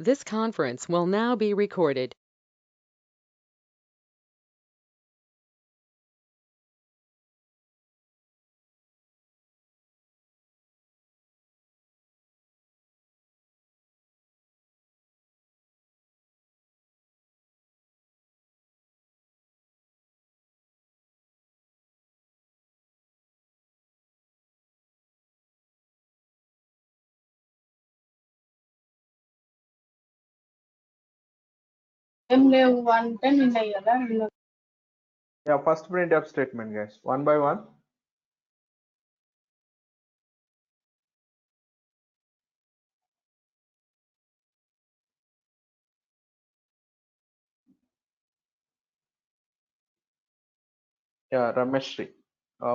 This conference will now be recorded. Yeah, first printf statement, guys. One by one. Yeah, Rameshri.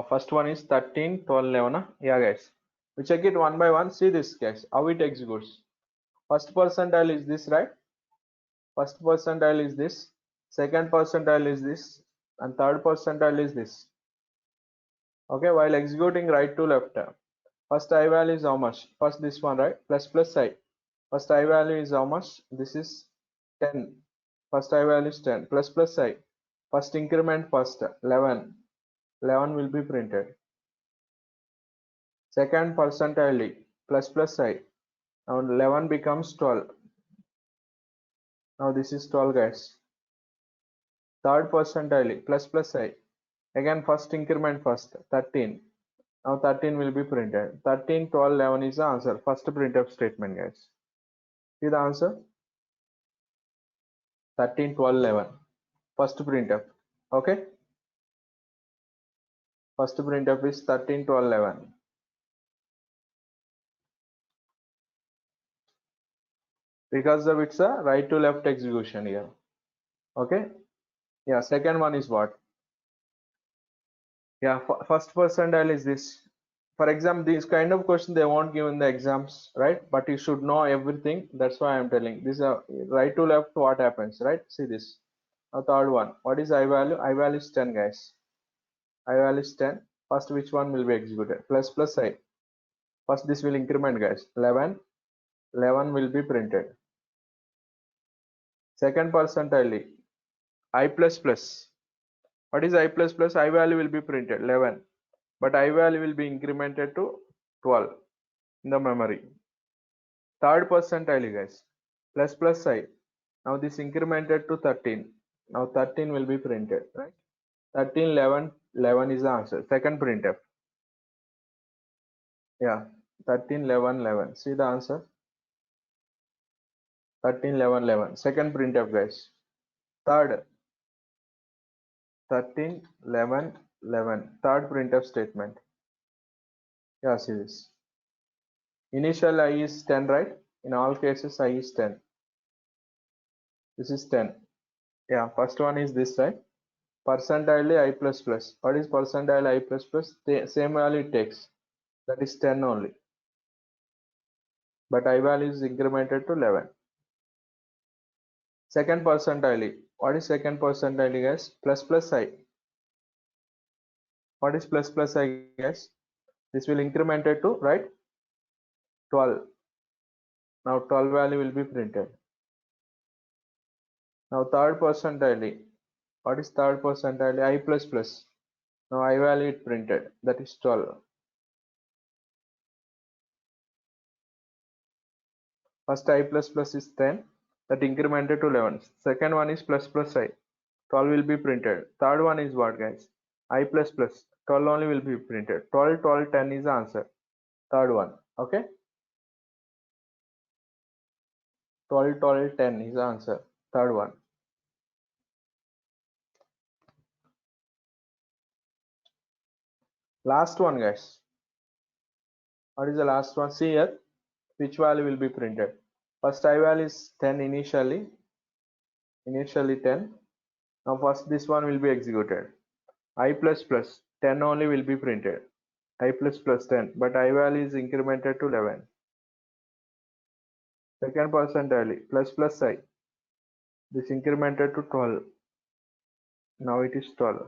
First one is 13, 12, 11. Yeah, guys. We check it one by one. See this, guys. How it executes. First percentile is this, right? First percentile is this. Second percentile is this. And third percentile is this. Okay, while executing right to left. First I value is how much? First this one, right? Plus plus I. First I value is how much? This is 10. First I value is 10. Plus plus I. First increment first 11. 11 will be printed. Second percentile plus plus I. Now 11 becomes 12. Now this is 12, guys. Third percentile plus plus I. Again first increment first 13. Now 13 will be printed. 13, 12, 11 is the answer. First printf statement, guys. See the answer? 13, 12, 11. First printf. Okay. First printf is 13, 12, 11. Because of it's a right to left execution here. Okay. Yeah. Second one is what? Yeah. First percentile is this. For example, this kind of question they won't give in the exams, right? But you should know everything. That's why I'm telling. This is a right to left. What happens, right? See this. Now third one. What is I value? I value is 10, guys. I value is 10. First, which one will be executed? Plus plus I. First, this will increment, guys. 11. 11 will be printed. Second percentile I plus plus. What is I plus plus? I value will be printed 11, but I value will be incremented to 12 in the memory. Third percentile, guys, plus plus I. Now this incremented to 13. Now 13 will be printed, right? 13, 11, 11 is the answer. Second printf. Yeah, 13, 11, 11. See the answer? 13, 11, 11. Second printf, guys. Third, 13, 11, 11. Third printf statement. Yeah, see this. Initial I is 10, right? In all cases, I is 10. This is 10. Yeah, first one is this, right? Percentile I plus plus. What is percentile I plus plus? The same value it takes. That is 10 only. But I value is incremented to 11. Second percentile. What is second percentile, guys? Plus plus I. What is plus plus I, guys? This will incremented to, right? 12. Now 12 value will be printed. Now third percentile. What is third percentile? I plus plus. Now I value it printed. That is 12. First I plus plus is 10. That incremented to 11. Second one is plus plus I. 12 will be printed. Third one is what, guys? I plus plus. 12 only will be printed. 12, 12, 10 is the answer. Third one. Okay. 12, 12, 10 is the answer. Third one. Last one, guys. What is the last one? See here. Which value will be printed? First I value is 10 initially. Initially 10. Now first this one will be executed. I plus plus 10 only will be printed. I plus plus 10, but I value is incremented to 11. Second percentile plus plus I. This incremented to 12. Now it is 12.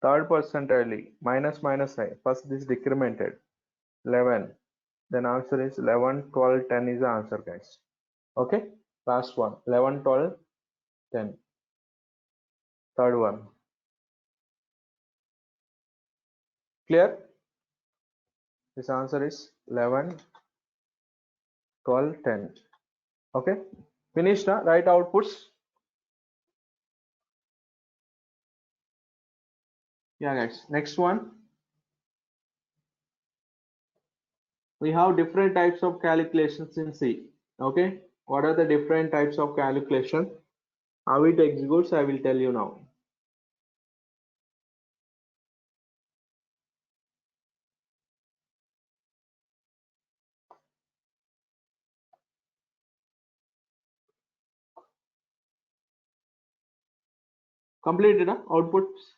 Third percentile minus minus I. First this decremented 11. then answer is 11, 12, 10 is the answer, guys. Okay, last one, 11, 12, 10. Third one. Clear? This answer is 11, 12, 10. Okay, finished now. Write outputs. Yeah, guys. Next one. We have different types of calculations in C. Okay, what are the different types of calculation? How it executes, I will tell you now. Completed outputs.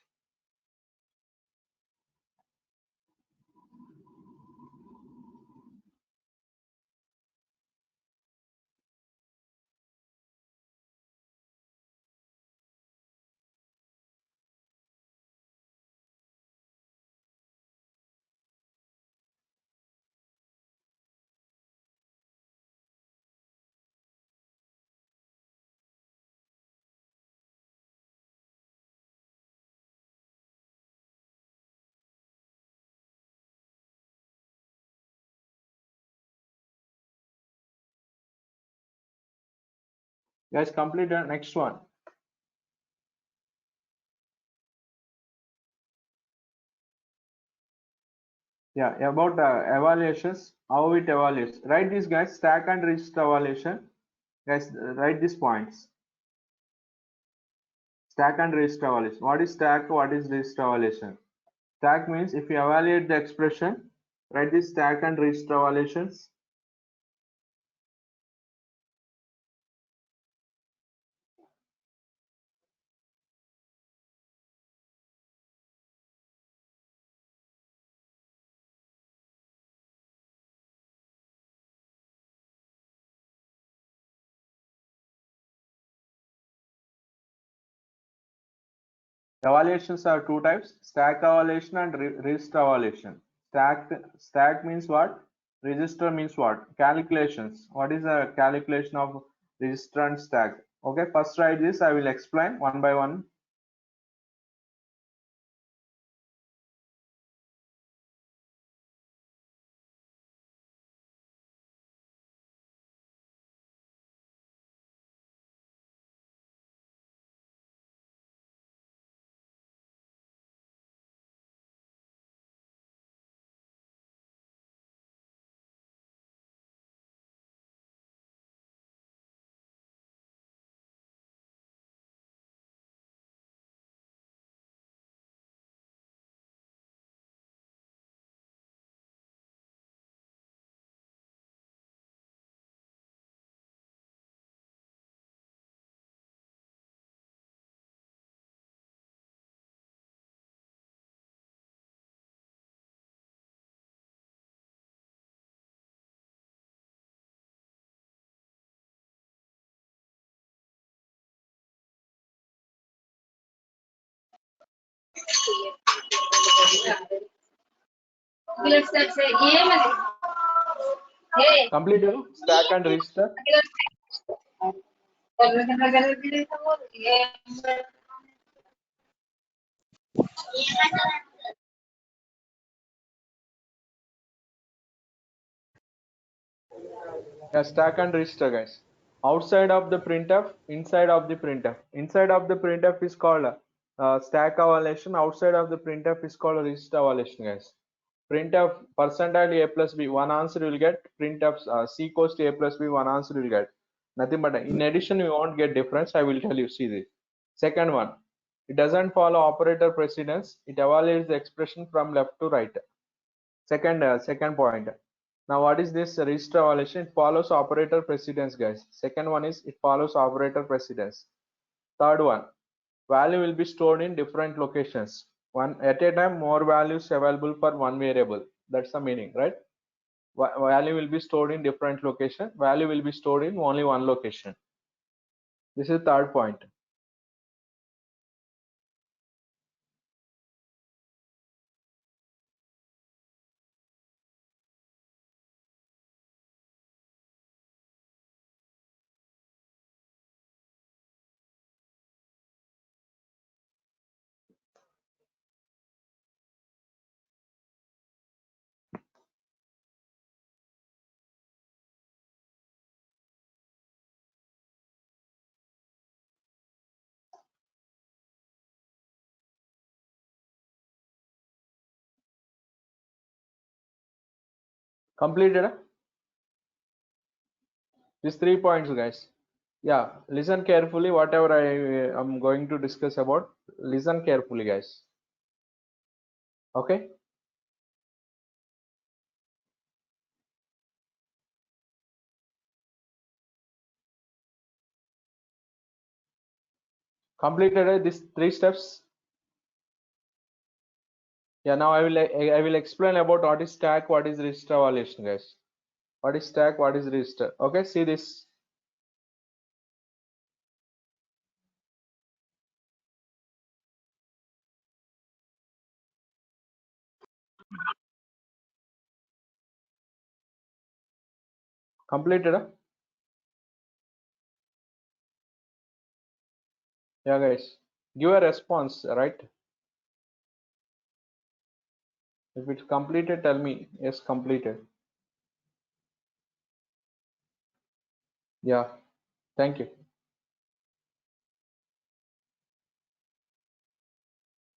Guys, completed. Next one. Yeah, about evaluations, how it evaluates. Write this, guys, stack and register evaluation. Guys, write these points. Stack and register evaluation. What is stack? What is register evaluation? Stack means if you evaluate the expression, write this stack and register evaluations. Evaluations are two types: stack evaluation and register evaluation. Stack means what? Register means what? Calculations. What is the calculation of register and stack? Okay, first write this. I will explain one by one. Complete stack and register. Yeah, stack and register, guys. Outside of the printf, inside of the printf. Inside of the printf is called stack evaluation. Outside of the printf is called register evaluation, guys. Printf percentile a plus b, one answer you will get. Printf c equals to a plus b, one answer you will get. Nothing but in addition you won't get difference. I will tell you. See this. Second one, it doesn't follow operator precedence. It evaluates the expression from left to right. Second point. Now what is this register evaluation? It follows operator precedence, guys. Second one is it follows operator precedence. Third one, value will be stored in different locations. One at a time, more values available for one variable. That's the meaning, right? Value will be stored in different location. Value will be stored in only one location. This is third point. Completed? These 3 points, guys. Yeah, listen carefully. Whatever I am going to discuss about, listen carefully, guys. Okay. Completed these 3 steps. Yeah, now I will explain about what is stack, what is register evaluation, guys. What is stack, what is register? Okay, see this. Completed? Yeah, guys. Give a response, right? If it's completed, tell me yes, completed. Yeah, thank you.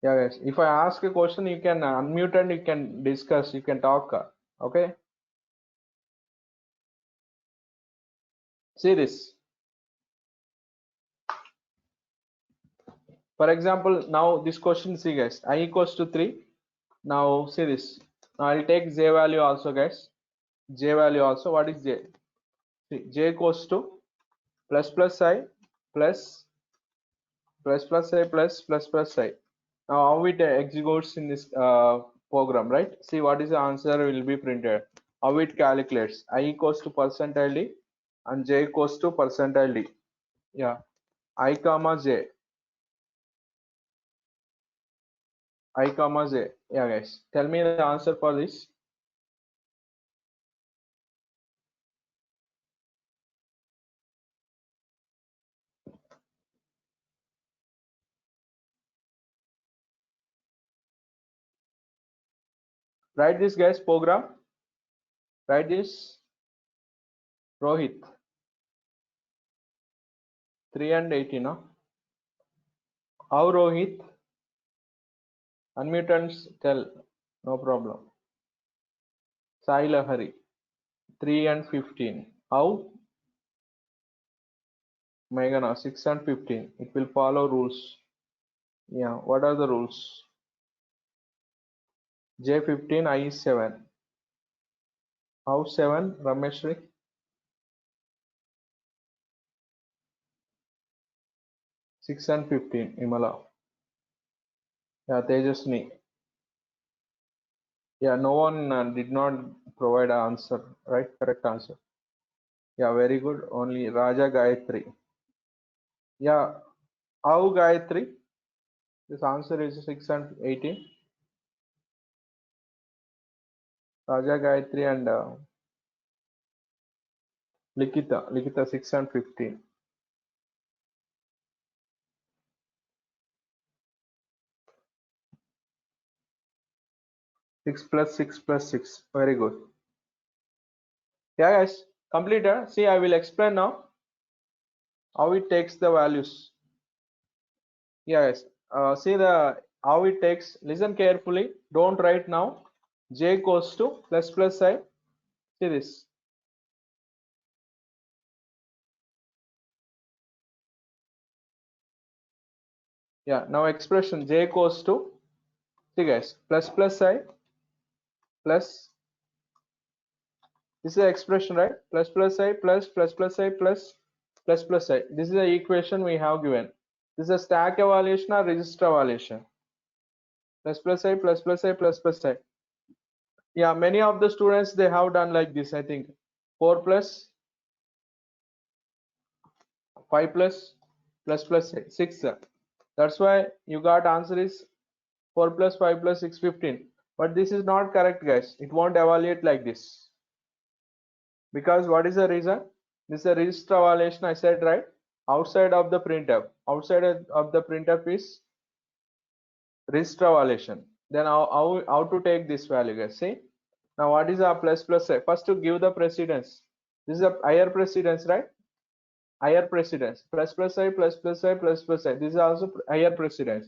Yeah, guys. If I ask a question, you can unmute and you can discuss, you can talk. Okay. See this. For example, now this question, see guys, I equals to 3. Now see this. Now I'll take j value also, guys. J value also. What is j? See, j equals to plus plus I plus plus plus I plus plus plus I. Now how it executes in this program, right? See what is the answer will be printed. How it calculates. I equals to percentile d and j equals to percentile d. Yeah, I comma j. I comma j. Yeah, guys. Tell me the answer for this. Write this, guys, program. Write this. Rohit. 3 and 18. No? How Rohit? Unmute and tell. No problem. Sai Lahari. 3 and 15. How? Meghana. 6 and 15. It will follow rules. Yeah. What are the rules? J15, I is 7. How 7? Rameshri. 6 and 15. Imala. Yeah. Tejasni. Yeah. No one did not provide an answer. Right? Correct answer. Yeah. Very good. Only Raja Gayatri. Yeah. How Gayatri? This answer is 6 and 18. Raja Gayatri and Likita 6 and 15. 6 plus 6 plus 6. Very good. Yeah, guys, completed. See, I will explain now how it takes the values. Yeah, guys, see the how it takes. Listen carefully. Don't write now. J goes to plus plus I. See this. Yeah, now expression J goes to, see guys, plus plus I plus, this is the expression, right? Plus plus I plus plus plus I plus plus plus I. This is the equation we have given. This is a stack evaluation or register evaluation. Plus plus I plus plus I plus plus I. Yeah, many of the students, they have done like this, I think. 4 plus 5 plus plus plus 6. That's why you got answer is 4 plus 5 plus 6, 15. But this is not correct, guys. It won't evaluate like this. Because what is the reason? This is a register evaluation, I said, right? Outside of the printf. Outside of the printf is register evaluation. Then how to take this value, guys? See? Now what is our plus plus I? First to give the precedence. This is a higher precedence, right? Higher precedence. Plus plus I plus plus I plus plus I. This is also higher precedence.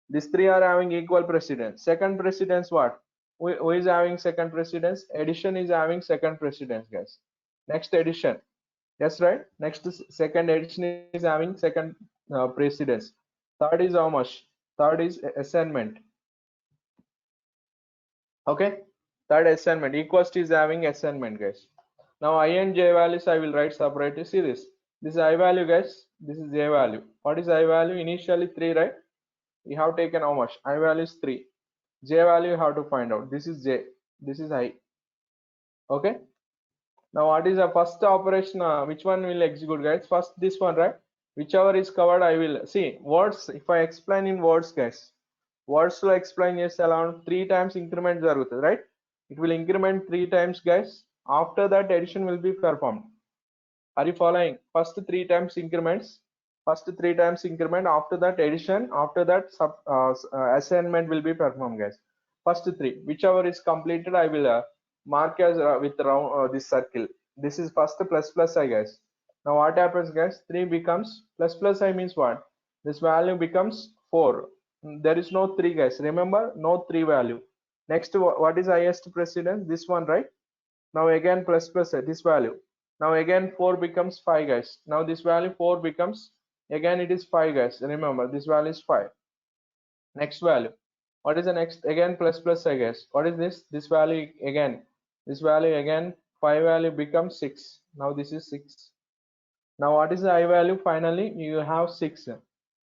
These three are having equal precedence. Second precedence what? Who is having second precedence? Addition is having second precedence, guys. Next addition. Yes, right? Next second addition is having second precedence. Third is how much? Third is assignment. Okay. Third assignment. Equals is having assignment, guys. Now I and j values I will write separately. See this. This is I value, guys. This is j value. What is I value? Initially 3, right? We have taken how much? I value is 3. J value you have to find out. This is j. This is I. Okay. Now what is the first operation? Which one will execute, guys? First this one, right? Whichever is covered, I will see words. If I explain in words, guys, words will explain is around 3 times increment jarugutundi, right? It will increment 3 times, guys. After that, addition will be performed. Are you following? First 3 times increments. First 3 times increment. After that, addition. After that, assignment will be performed, guys. First 3, whichever is completed, I will mark as with around this circle. This is first plus plus I, guys. Now what happens, guys? 3 becomes plus plus I means what? This value becomes 4. There is no 3, guys. Remember, no 3 value. Next, what is highest precedence? This one, right? Now again plus plus this value. Now again 4 becomes 5, guys. Now this value 4 becomes, again it is 5, guys. Remember, this value is 5. Next value. What is the next? Again plus plus, I guess. What is this? This value again. This value again 5 value becomes 6. Now this is 6. Now what is the I value? Finally you have 6.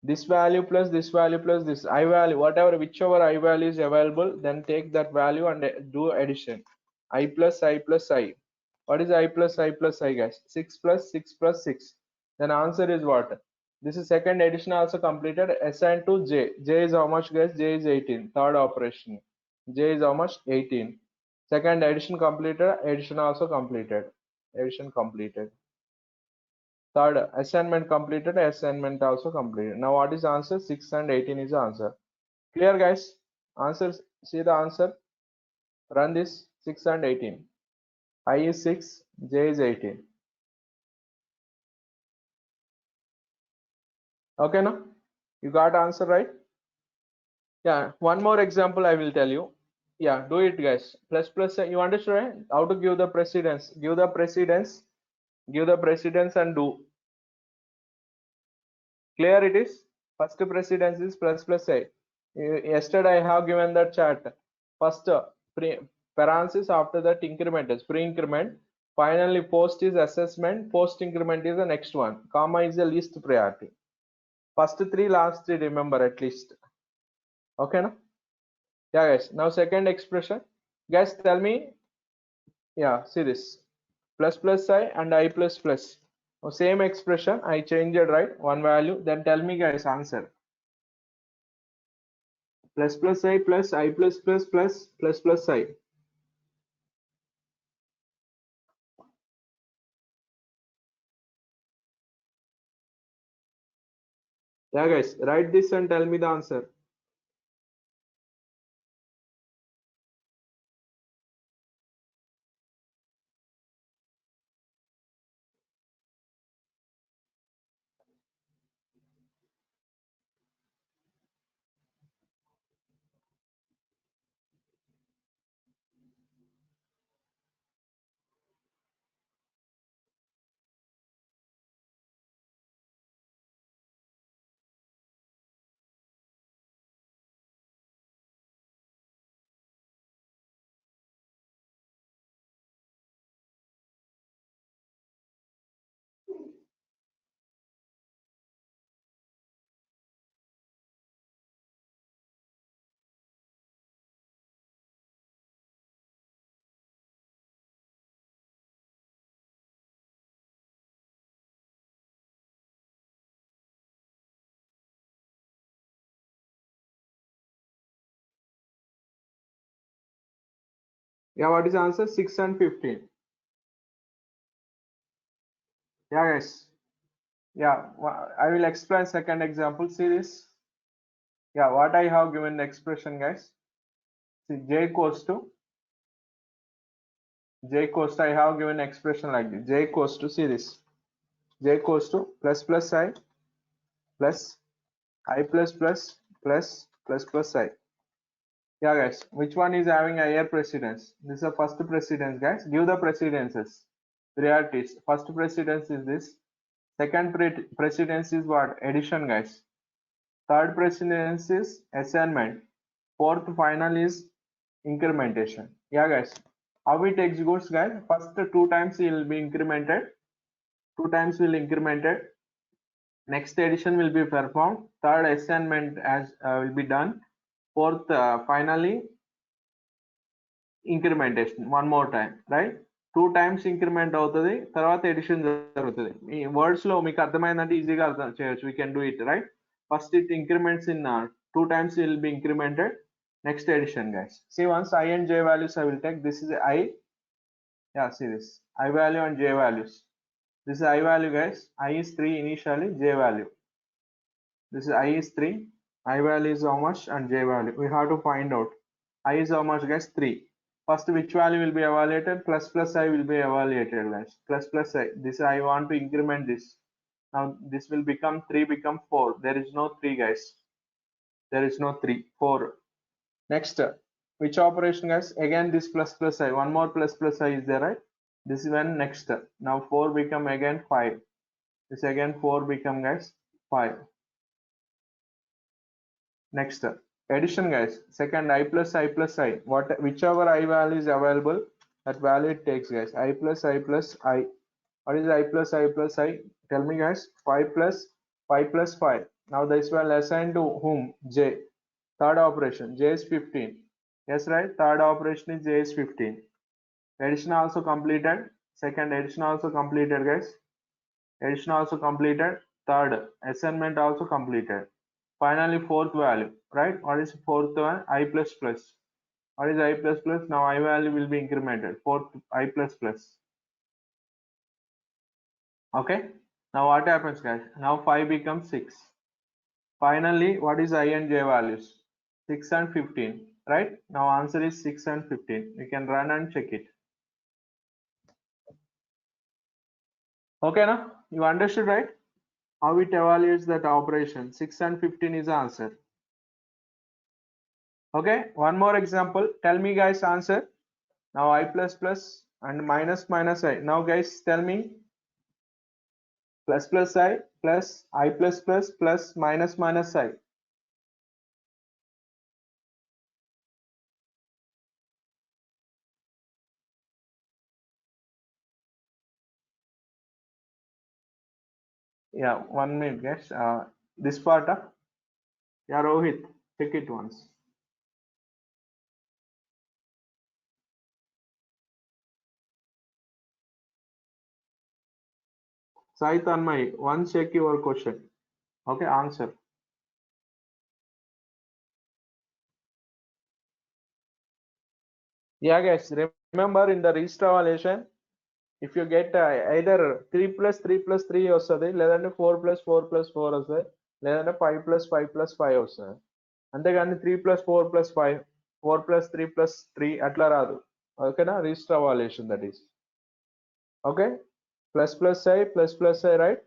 This value plus this value plus this I value, whatever, whichever I value is available, then take that value and do addition. I plus I plus I. What is I plus I plus I, guys? 6 plus 6 plus 6. Then answer is what? This is second addition also completed. Assigned to j. J is how much, guys? J is 18. Third operation. J is how much? 18. Second addition completed. Addition also completed. Addition completed. Third, assignment completed, assignment also completed. Now what is the answer? 6 and 18 is the answer. Clear, guys? Answers, see the answer. Run this. 6 and 18. I is 6, J is 18. Okay, now you got answer, right? Yeah, one more example I will tell you. Yeah, do it, guys. Plus plus, you understand, right? How to give the precedence. Give the precedence. Give the precedence and do. Clear it is? First precedence is plus plus I. Yesterday I have given that chart. First parenthesis, after that increment is pre-increment. Finally post is assessment. Post increment is the next one. Comma is the least priority. First 3, last 3 remember at least. Okay, no? Yeah, guys. Now second expression. Guys, tell me. Yeah, see this. Plus plus I and I plus plus. Now, same expression. I changed it, right? One value. Then tell me, guys, answer. Plus plus I plus I plus plus plus plus plus I. Yeah, guys, write this and tell me the answer. Yeah, what is the answer? 6 and 15. Yeah, guys. Yeah, I will explain second example. See this. Yeah, what I have given the expression, guys. See, j equals to I have given expression like this. J equals to, see this. J equals to plus plus I plus I plus plus plus plus plus I. Yeah, guys. Which one is having higher precedence? This is the first precedence, guys. Give the precedences. Priorities. First precedence is this. Second precedence is what? Addition, guys. Third precedence is assignment. Fourth final is incrementation. Yeah, guys. How it executes, guys? First 2 times it will be incremented. 2 times will incremented. Next addition will be performed. Third assignment as will be done. Fourth, finally incrementation one more time, right? 2 times increment అవుతుంది తర్వాత edition జరుగుతుంది ఈ words లో మీకు అర్థమైందంటే ఈజీగా అర్థం చేయొచ్చు we can do it, right? First it increments in 2 times it will be incremented. Next addition, guys. See, once I and j values I will take. This is I. Yeah, see this I value and j values. This is I value, guys. I is 3 initially, j value. This is I is 3. I value is how much and j value we have to find out. I is how much, guys? 3. First, which value will be evaluated? Plus I will be evaluated, guys. Plus I. This I want to increment this. Now this will become 3, become 4. There is no 3, guys. There is no 3. 4. Next, which operation, guys? Again this plus I. One more plus I is there, right? This is when next. Now 4 become again 5. This again 4 become, guys, 5. Next, addition, guys. Second, I plus I plus I. Whichever I value is available, that value it takes, guys. I plus I plus I. What is I plus I plus I? Tell me, guys. 5 plus 5 plus 5. Now this will assign to whom? J. Third operation. J is 15. Yes, right? Third operation is J is 15. Addition also completed. Second addition also completed, guys. Addition also completed. Third assignment also completed. Finally, fourth value, right? What is fourth one? I plus plus. What is I plus plus? Now I value will be incremented. Fourth I plus plus. Okay. Now what happens, guys? Now 5 becomes 6. Finally, what is I and j values? 6 and 15, right? Now answer is 6 and 15. You can run and check it. Okay, now you understood, right? How it evaluates that operation. 6 and 15 is the answer. Okay, one more example. Tell me, guys, answer. Now I plus plus and minus minus I. Now guys, tell me, plus I plus I plus plus minus minus I. Yeah, 1 minute, guys. This part, yeah, Rohit, check it once. Sai Tanmay, once check your question. Okay, answer. Yeah, guys, remember in the register evaluation, if you get either 3 plus 3 plus 3 వస్తుంది లేదంటే 4 plus 4 plus 4 వస్తుంది లేదంటే 5 plus 5 plus 5 వస్తుంది అంతేగాని 3 plus 4 plus 5 4 plus 3 plus 3 అట్లా రాదు ఓకేనా register evaluation that is okay plus I right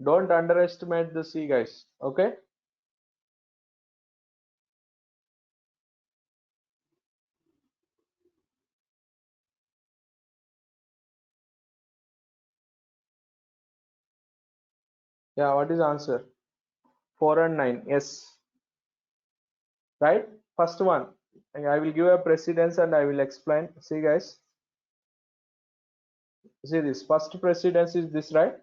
don't underestimate the C, guys. Okay, yeah, what is answer? 4 and 9. Yes, right. First one, I will give a precedence and I will explain. See, guys, see this first precedence is this, right?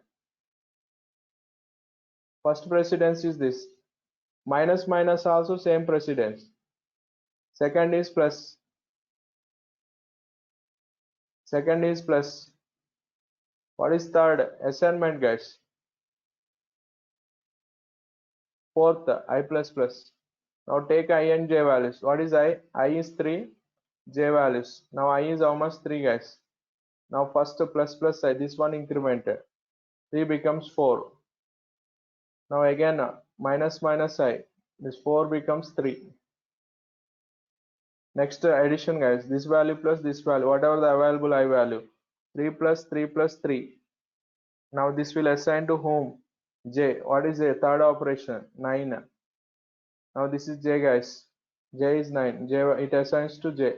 First precedence is this. Minus minus also same precedence. Second is plus. Second is plus. What is third? Assignment, guys. Fourth, I plus plus. Now take I and j values. What is I? I is 3, j values. Now I is how much? 3, guys. Now first plus I, this one incremented. 3 becomes 4. Now again minus minus I, this 4 becomes 3. Next addition, guys. This value plus this value, whatever the available I value. 3 plus 3 plus 3. Now this will assign to whom? J. What is a third operation? 9. Now this is J, guys. J is 9. J, it assigns to J.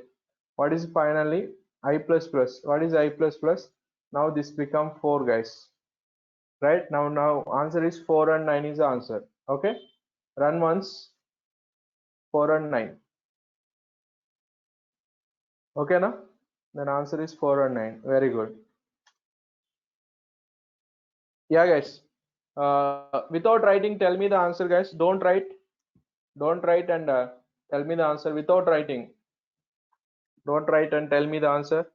What is finally I plus plus? What is I plus plus? Now this become 4, guys. Right? Now answer is 4 and 9 is the answer. Okay? Run once. 4 and 9. Okay, now? Then answer is 4 and 9. Very good. Yeah, guys. Without writing, tell me the answer, guys. Don't write. Don't write and tell me the answer without writing. Don't write and tell me the answer.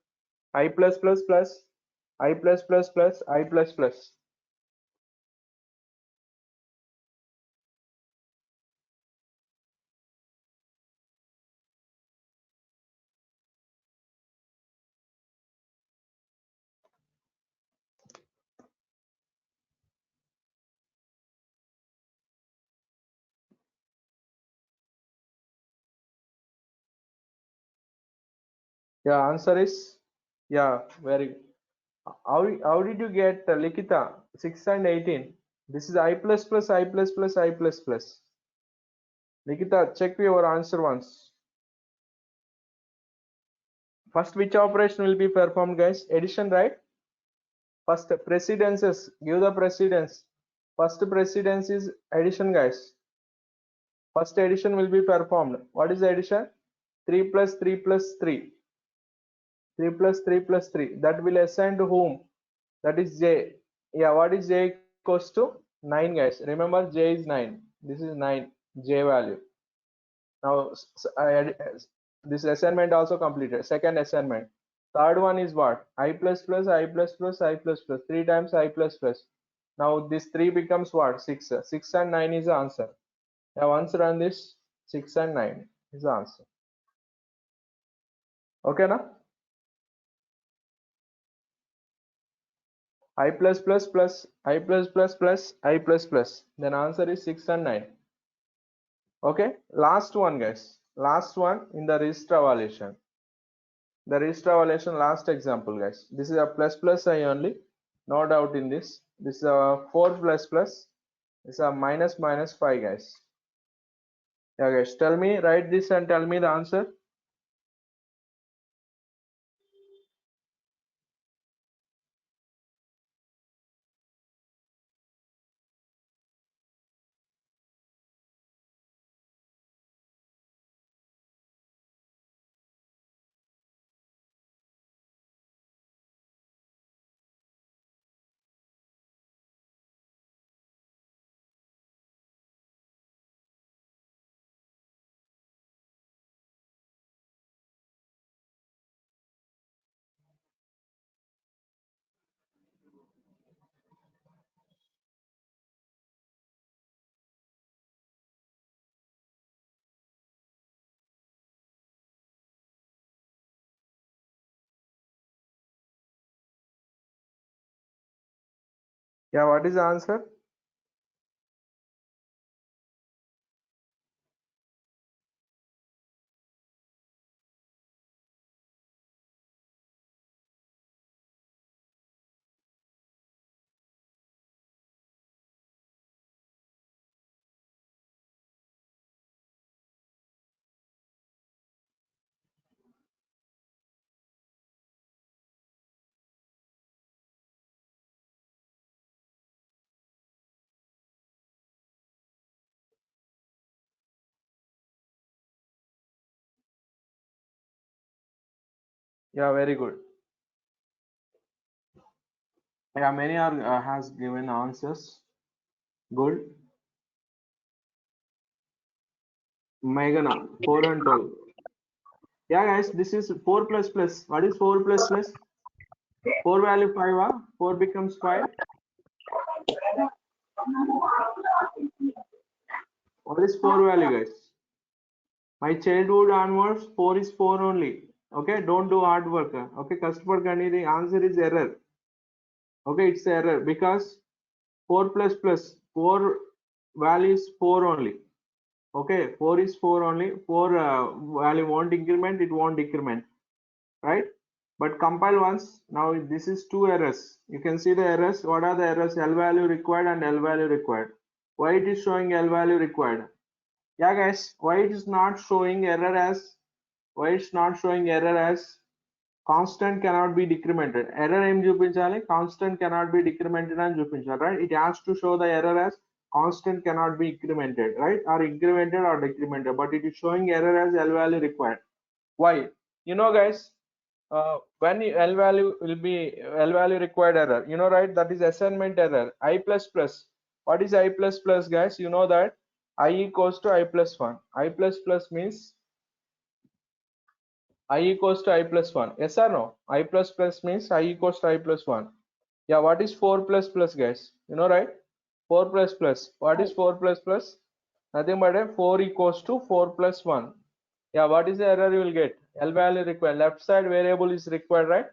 I plus plus plus. I plus plus plus. I plus plus. Yeah, answer is, yeah, very. How did you get Likita 6 and 18? This is I plus plus I plus plus I plus plus. Likita, check your answer once. First, which operation will be performed, guys? Addition, right? First, precedences. Give the precedence. First precedence is addition, guys. First addition will be performed. What is the addition? 3 plus 3 plus 3. 3 plus 3 plus 3. That will assign to whom? That is J. Yeah, what is J equals to? 9, guys. Remember, J is 9. This is 9. J value. Now, this assignment also completed. Second assignment. Third one is what? I plus plus I plus plus I plus plus. 3 times I plus plus. Now this 3 becomes what? 6. 6 and 9 is the answer. Now once run this, 6 and 9 is the answer. Okay, now? I plus plus plus I plus plus plus I plus plus. Then answer is 6 and 9. Okay, last one, guys. Last one in the register evaluation. The register evaluation last example, guys. This is a plus plus I only. No doubt in this. This is a 4 plus plus. This is a minus minus 5, guys. Yeah, guys. Tell me, write this and tell me the answer. Yeah, what is the answer? Yeah, very good. Yeah, many are has given answers. Good. Meghana, 4 and 12. Yeah, guys, this is 4 plus plus. What is 4 plus plus? 4 value 5, 4 becomes 5. What is 4 value, guys? My childhood onwards, 4 is 4 only. Okay, don't do hard work. Okay, customer Gani, the answer is error. Okay, it's error because 4 plus plus 4 value is 4 only. Okay, 4 is 4 only. 4 value won't increment, it won't decrement, right? But compile once. Now this is 2 errors. You can see the errors. What are the errors? L value required and L value required. Why it is showing L value required? Yeah, guys, why it is not showing error as constant cannot be decremented. Error em చూపించాలి, constant cannot be decremented అని చూపించాలి, right? It has to show the error as constant cannot be incremented, right? Or incremented or decremented, but it is showing error as L value required. Why? You know, guys, when L value will be L value required error, you know, right? That is assignment error. I plus plus. What is I plus plus, guys? You know that I equals to I plus 1. I plus plus means I equals to I plus 1. Yes or no? I plus plus means I equals to I plus 1. Yeah, what is 4 plus plus, guys? You know, right? 4 plus plus. What is 4 plus plus? Nothing but a 4 equals to 4 plus 1. Yeah, what is the error you will get? L value required. Left side variable is required, right?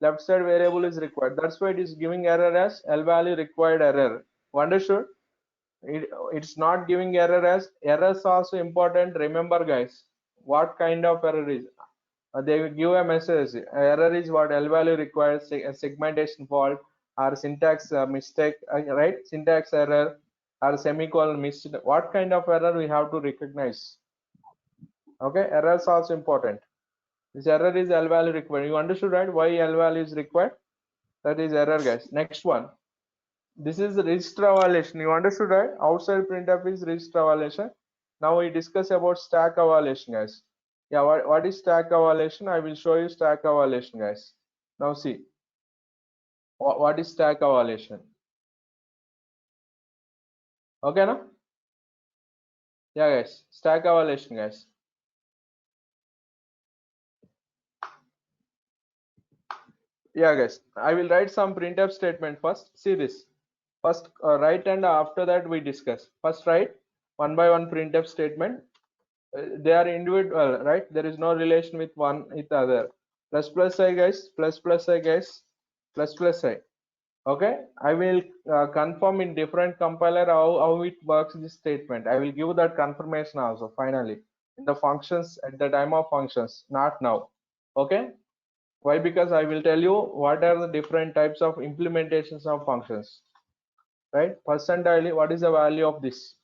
Left side variable is required. That's why it is giving error as L value required error. Understood? It's not giving error as errors also important. Remember, guys, what kind of error is? They will give a message. Error is what L value requires a segmentation fault or syntax mistake, right? Syntax error or semicolon missed. What kind of error we have to recognize? Okay, errors also important. This error is L value required. You understood, right? Why L value is required? That is error, guys. Next one. This is register evaluation. You understood, right? Outside printf is register evaluation. Now we discuss about stack evaluation, guys. Yeah, what is stack evaluation? I will show you stack evaluation, guys. Now see, what is stack evaluation? Okay, no? Yeah, guys, stack evaluation, guys. Yeah, guys, I will write some printf statement first. See this. First write, and after that we discuss. First write one by one printf statement. They are individual, right? There is no relation with one with other. Plus plus I, guys, plus plus I, guys, plus plus I. Okay, I will confirm in different compiler how it works, this statement. I will give that confirmation also finally in the functions at the time of functions, not now. Okay, why? Because I will tell you what are the different types of implementations of functions, right? Percentile, what is the value of this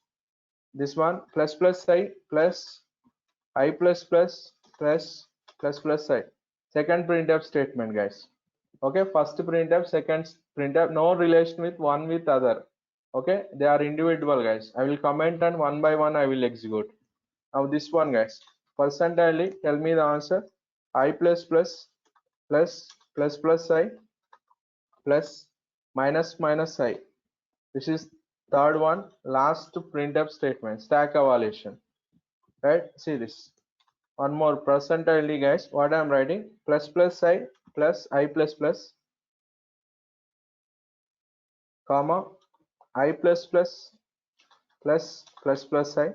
one? Plus plus I plus I plus plus plus plus plus I. Second printf statement, guys. Okay, first printf, second printf, no relation with one with other. Okay, they are individual, guys. I will comment and one by one I will execute. Now this one, guys, percentile, tell me the answer. I plus plus plus plus plus I plus minus minus I. This is third one, last printf statement, stack evaluation, right? See this. One more percentile, guys, what I'm writing, plus plus I plus I plus plus comma I plus plus plus plus plus I.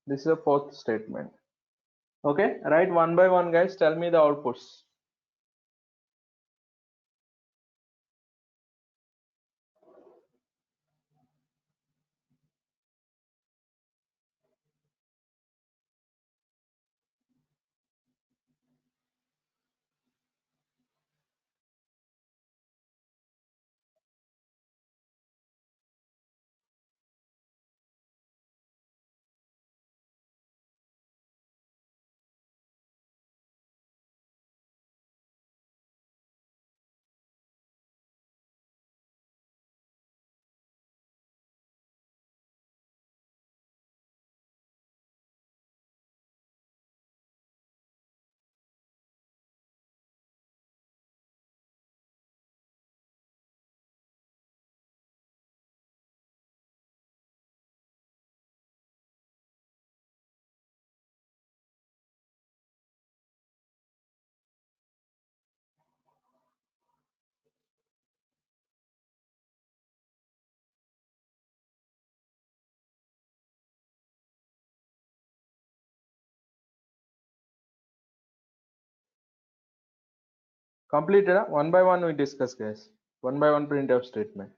This is a fourth statement. Okay, write one by one, guys. Tell me the outputs. Completed. One by one we discuss, guys. One by one printf statement.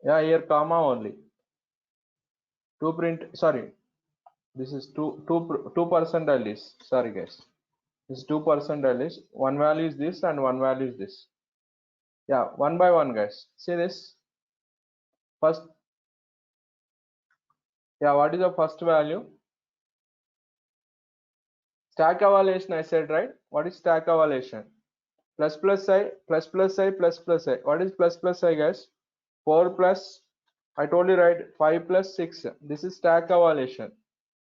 Yeah, here comma only. Sorry, this is 2 percentile is, sorry guys, this 2 percentile is, one value is this and one value is this. Yeah, one by one guys, see this first. Yeah, what is the first value? Stack evaluation I said, right? What is stack evaluation? Plus plus I plus plus I plus plus I. What is plus plus I guys? 4 plus, I told you right, 5 plus 6. This is stack evaluation.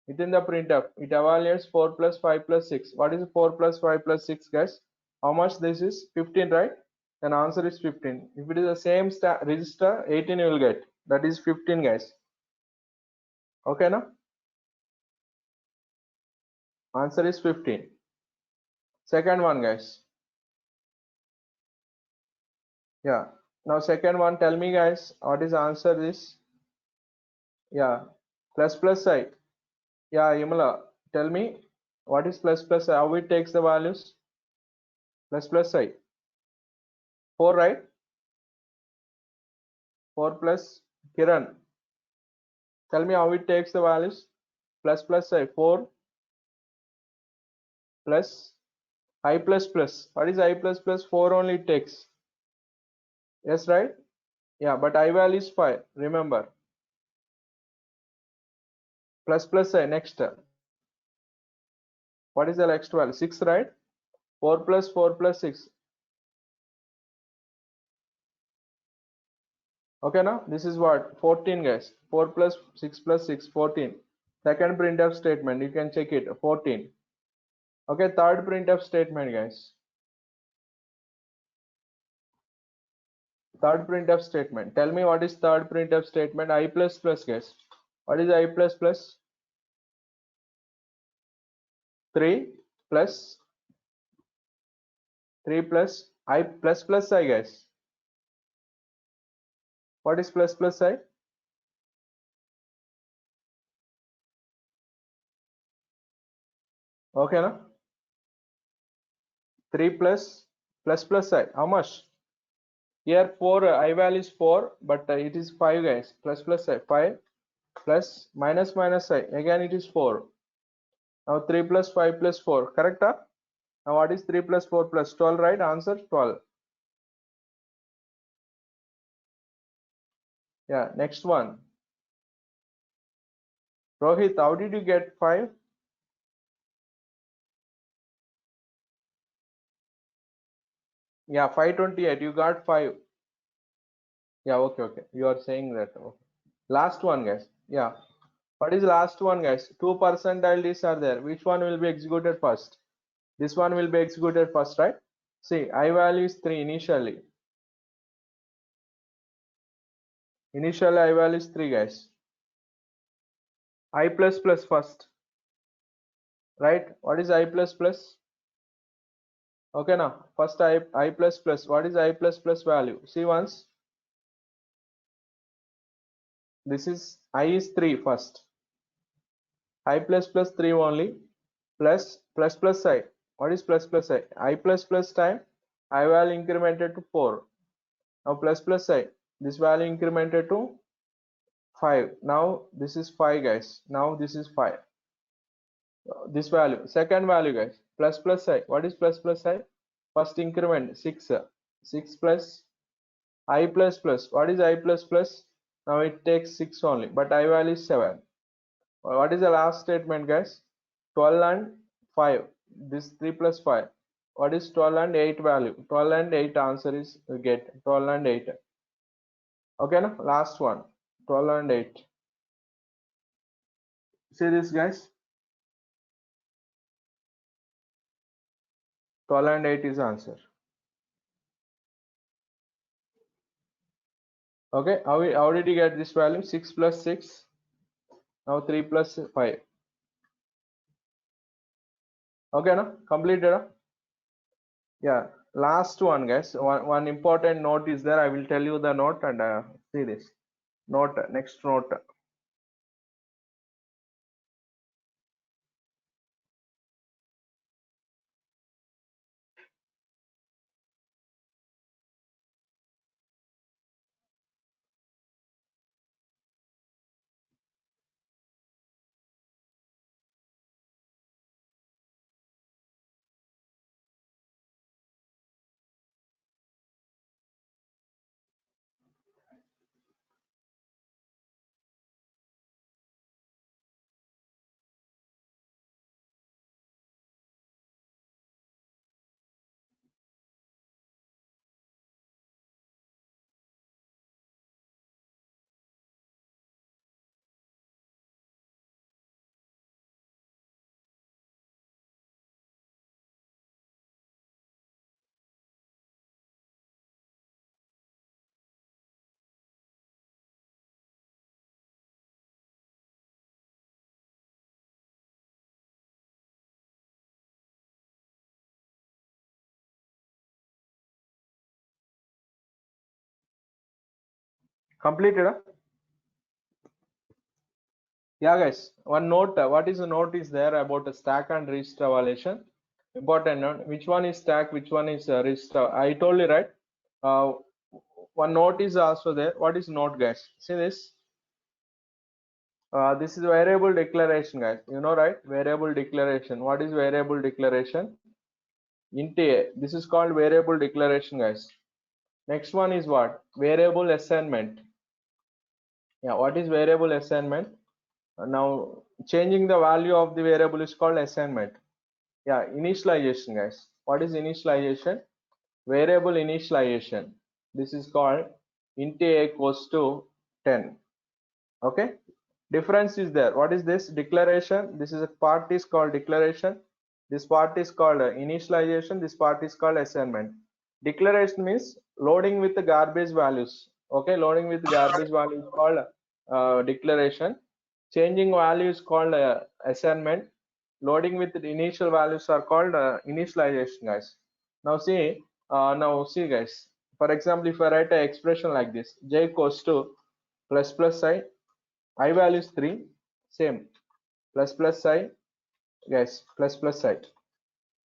Within the printf, it evaluates 4 plus 5 plus 6. What is 4 plus 5 plus 6 guys? How much this is? 15, right? Then answer is 15. If it is the same register, 18 you will get. That is 15 guys. Okay now? Answer is 15. Second one guys. Yeah. Now second one, tell me guys, what is answer this? Yeah. Plus plus I. Yeah, Yamala, tell me what is plus plus I? How it takes the values? Plus plus I. 4, right? 4 plus Kiran. Tell me how it takes the values. Plus plus I. 4 plus I plus plus. What is I plus plus? 4 only it takes. Yes, right? Yeah, but I value is 5. Remember. Plus plus I. Next. What is the next value? 6, right? 4 plus 4 plus 6. Okay, now this is what? 14 guys. 4 plus 6 plus 6, 14. Second printf statement. You can check it. 14. Okay, third printf statement guys. Third printf statement. Tell me what is third printf statement? I plus plus guys. What is I plus plus? 3 plus 3 plus I plus plus I guys. What is plus plus I? Okay, no? 3 plus plus I. How much? Here 4 I value is 4, but it is 5 guys. Plus plus I. 5 plus minus minus I. Again it is 4. Now 3 plus 5 plus 4. Correct? Huh? Now what is 3 plus 4 plus 12, right? Answer 12. Yeah, next one. Rohit, how did you get 5? Yeah, 528. You got 5. Yeah, okay, okay. You are saying that. Okay. Last one, guys. Yeah. What is last one, guys? 2 percentile lists are there. Which one will be executed first? This one will be executed first, right? See, I value is 3 initially. Initially, I value is 3, guys. I plus plus first, right? What is I plus plus? Okay, now first I plus plus. What is I plus plus value? See once. This is I is 3 first. I plus plus 3 only. Plus plus plus I. What is plus plus I? I plus plus time I value incremented to 4. Now plus plus I. This value incremented to 5. Now this is 5 guys. Now this is 5. This value. Second value guys. Plus plus I. What is plus plus I? First increment 6. 6 plus I plus plus. What is I plus plus? Now it takes 6 only. But I value is 7. What is the last statement guys? 12 and 5. This 3 plus 5. What is 12 and 8 value? 12 and 8 answer is you get 12 and 8. Okay, no? Last one. 12 and 8. See this guys? 12 and 8 is answer. Okay, how did you get this value? 6 plus 6. Now 3 plus 5. Okay, no? Completed. No? Yeah. Last one guys. One important note is there. I will tell you the note and see this. Note, next note. Completed? Yeah, guys. One note. What is the note is there about a stack and register evaluation? Important note. Which one is stack? Which one is register? I told you, right? Uh, one note is also there. What is note, guys? See this? This is variable declaration, guys. You know, right? Variable declaration. What is variable declaration? Int a. This is called variable declaration, guys. Next one is what? Variable assignment. Yeah, what is variable assignment? Now changing the value of the variable is called assignment. Yeah, initialization, guys. What is initialization? Variable initialization. This is called int a equals to 10. Okay. Difference is there. What is this? Declaration. This is a part is called declaration. This part is called initialization. This part is called assignment. Declaration means loading with the garbage values. Okay, loading with garbage value is called declaration. Changing value is called assignment. Loading with the initial values are called initialization, guys. Now see, guys. For example, if I write an expression like this, j equals to plus plus I value is 3, same, plus plus I, guys, plus plus I.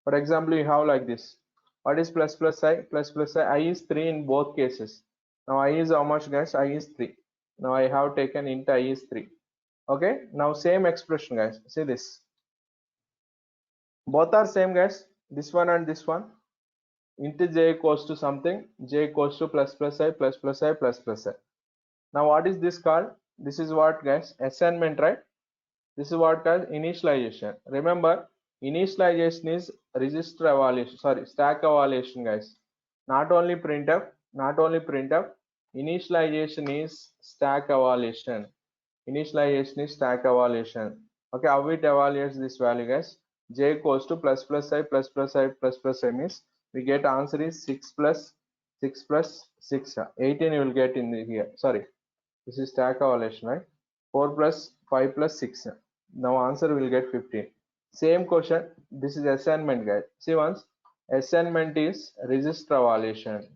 For example, you have like this. What is plus plus I? Plus plus I is 3 in both cases. Now I is how much, guys? I is 3. Now I have taken int I is 3. Okay, now same expression, guys. See this. Both are same, guys. This one and this one. Int j equals to something. J equals to plus plus I plus plus I plus plus I. Now what is this called? This is what, guys? Assignment, right? This is what called initialization. Remember, initialization is register evaluation, sorry, stack evaluation, guys. Not only printf, not only printf. Initialization is stack evaluation. Initialization is stack evaluation. Okay, how it evaluates this value, guys? J equals to plus plus I plus plus I plus plus I means we get answer is 6 plus 6 plus 6. 18 you will get in the here. Sorry, this is stack evaluation, right? 4 plus 5 plus 6. Now answer will get 15. Same question. This is assignment, guys. See once. Assignment is register evaluation.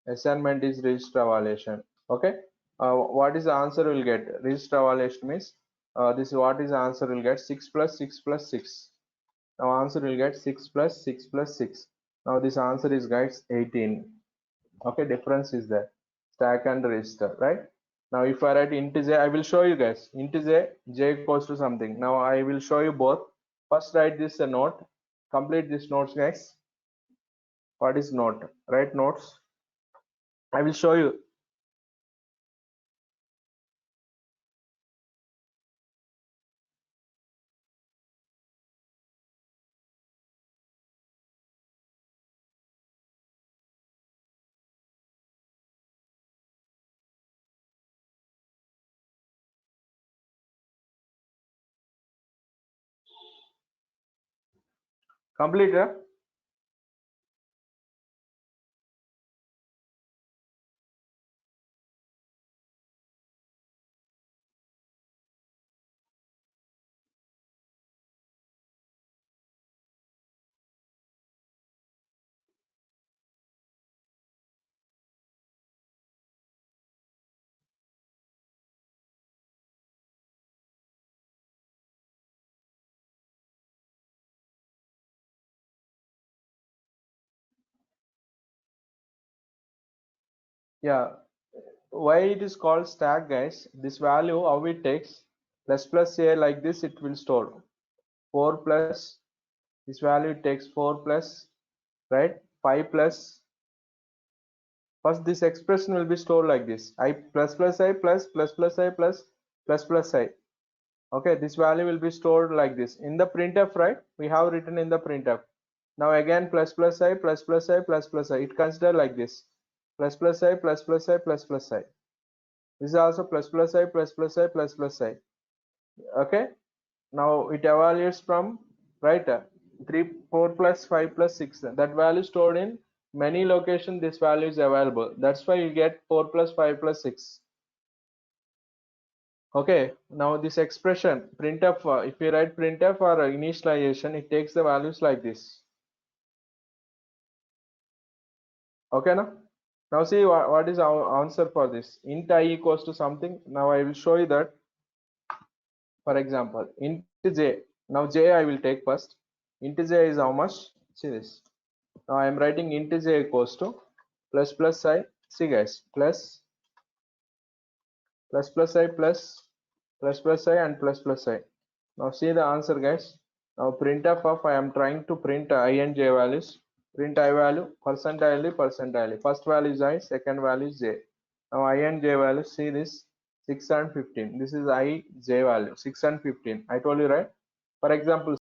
Assignment is register evaluation. Okay. What is the answer will get? Register evaluation means this is what is the answer will get 6 plus 6 plus 6. Now answer will get 6 plus 6 plus 6. Now this answer is, guys, 18. Okay, difference is there. Stack and register, right? Now if I write int j, I will show you, guys. Int j equals to something. Now I will show you both. First write this a note. Complete this notes, guys. What is note? Write notes. I will show you. Complete. Yeah. Why it is called stack, guys? This value, how it takes plus plus a like this, it will store 4 plus this value takes 4 plus, right? 5 plus. First this expression will be stored like this. I plus plus I plus plus plus I plus plus plus I. Okay, this value will be stored like this in the printf, right? We have written in the printf. Now again plus plus I plus plus I plus plus I. It consider like this. Plus plus I plus plus I plus plus I. This is also plus plus I plus plus I plus plus I. Okay. Now it evaluates from, right, 3 4 plus 5 plus 6. That value stored in many locations. This value is available. That's why you get 4 plus 5 plus 6. Okay, now this expression printf, if you write printf or initialization, it takes the values like this. Okay, now Now see what is our answer for this. Int I equals to something. Now I will show you that. For example, int j. Now j I will take first. Int j is how much? See this. Now I am writing int j equals to plus I. See guys, plus I plus I and plus I. Now see the answer guys. Now printf of I am trying to print I and j values. Print I value, percentile. First value is I, second value is j. Now I and j value, see this 6 and 15. This is I j value 6 and 15. I told you right. For example,